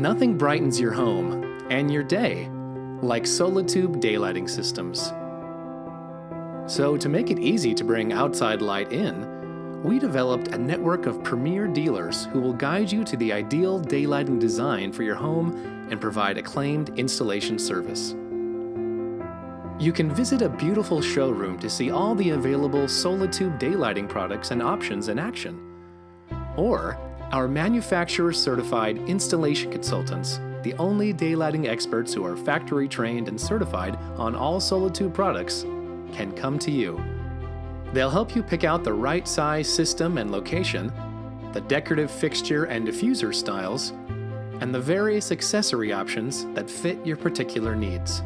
Nothing brightens your home and your day like Solatube daylighting systems. So to make it easy to bring outside light in, we developed a network of premier dealers who will guide you to the ideal daylighting design for your home and provide acclaimed installation service. You can visit a beautiful showroom to see all the available Solatube daylighting products and options in action. Or our manufacturer-certified installation consultants, the only daylighting experts who are factory trained and certified on all Solatube products, can come to you. They'll help you pick out the right size system and location, the decorative fixture and diffuser styles, and the various accessory options that fit your particular needs.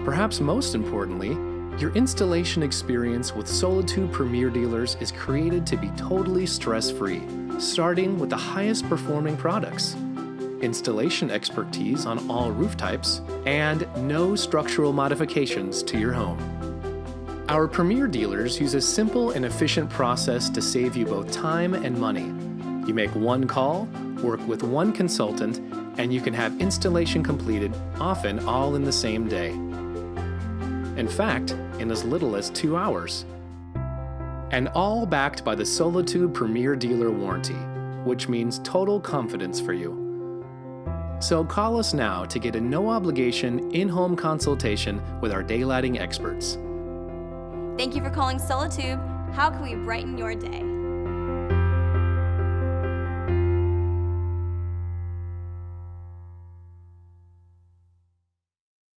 Perhaps most importantly, your installation experience with Solatube Premier Dealers is created to be totally stress-free, starting with the highest performing products, installation expertise on all roof types, and no structural modifications to your home. Our Premier Dealers use a simple and efficient process to save you both time and money. You make one call, work with one consultant, and you can have installation completed, often all in the same day. In fact, in as little as 2 hours. And all backed by the Solatube Premier Dealer warranty, which means total confidence for you. So call us now to get a no-obligation in-home consultation with our daylighting experts. Thank you for calling Solatube. How can we brighten your day?